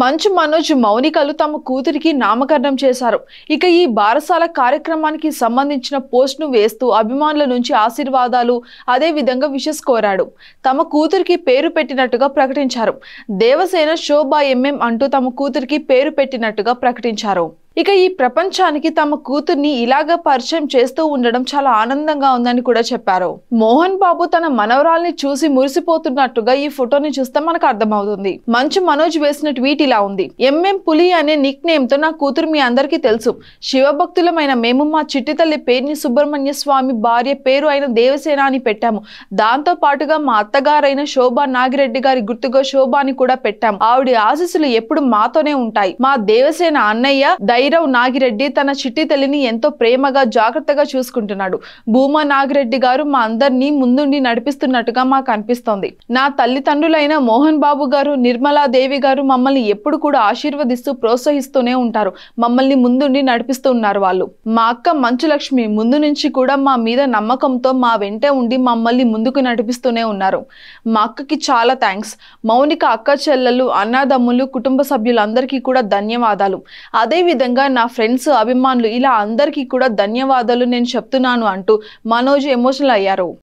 మంచు మనోజ్ మౌనికలు తమ కూతురికి నామకరణం చేశారు. ఇక ఈ బారసాల కార్యక్రమానికి సంబంధించిన పోస్ట్ను వేస్తూ అభిమానుల నుంచి ఆశీర్వాదాలు అదే విధంగా విషెస్ కోరాడు. తమ కూతురికి పేరు పెట్టినట్టుగా ప్రకటించారు. దేవసేన శోభా ఎంఎం అంటూ తమ కూతురికి పేరు పెట్టినట్టుగా ప్రకటించారు. ఇక ఈ ప్రపంచానికి తమ కూతుర్ని ఇలాగా పరిచయం చేస్తూ ఉండడం చాలా ఆనందంగా ఉందని కూడా చెప్పారు. మోహన్ బాబు తన మనవరాల్ని చూసి మురిసిపోతున్నట్టుగా ఈ ఫోటోని చూస్తే మనకు అర్థమవుతుంది. మంచు మనోజ్ వేసిన ట్వీట్ ఇలా ఉంది. ఎంఎం పులి అనే నిక్ నేమ్ తో నా కూతురు మీ అందరికీ తెలుసు. శివభక్తులమైన మేము మా చిట్టి తల్లి పేరుని సుబ్రహ్మణ్య స్వామి భార్య పేరు అయిన దేవసేన అని పెట్టాము. దాంతో పాటుగా మా అత్తగారైన శోభా నాగిరెడ్డి గారి గుర్తుగా శోభాని కూడా పెట్టాము. ఆవిడ ఆశీస్సులు ఎప్పుడు మాతోనే ఉంటాయి. మా దేవసేన అన్నయ్య డైరవ్ నాగిరెడ్డి తన చిట్టి తల్లిని ఎంతో ప్రేమగా జాగ్రత్తగా చూసుకుంటున్నాడు. భూమా నాగిరెడ్డి గారు మా అందరినీ ముందుండి నడిపిస్తున్నట్టుగా మాకు అనిపిస్తోంది. నా తల్లిదండ్రులైన మోహన్ బాబు గారు, నిర్మలాదేవి గారు మమ్మల్ని ఎప్పుడు కూడా ఆశీర్వదిస్తూ ప్రోత్సహిస్తూనే ఉంటారు. మమ్మల్ని ముందుండి నడిపిస్తూ ఉన్నారు వాళ్ళు. మా అక్క మంచులక్ష్మి ముందు నుంచి కూడా మా మీద నమ్మకంతో మా వెంటే ఉండి మమ్మల్ని ముందుకు నడిపిస్తూనే ఉన్నారు. మా అక్కకి చాలా థ్యాంక్స్. మౌనిక అక్క చెల్లెలు, అన్నదమ్ములు, కుటుంబ సభ్యులందరికీ కూడా ధన్యవాదాలు. అదే విధంగా నా ఫ్రెండ్స్, అభిమానులు ఇలా అందరికీ కూడా ధన్యవాదాలు నేను చెప్తున్నాను అంటూ మనోజ్ ఎమోషనల్ అయ్యారు.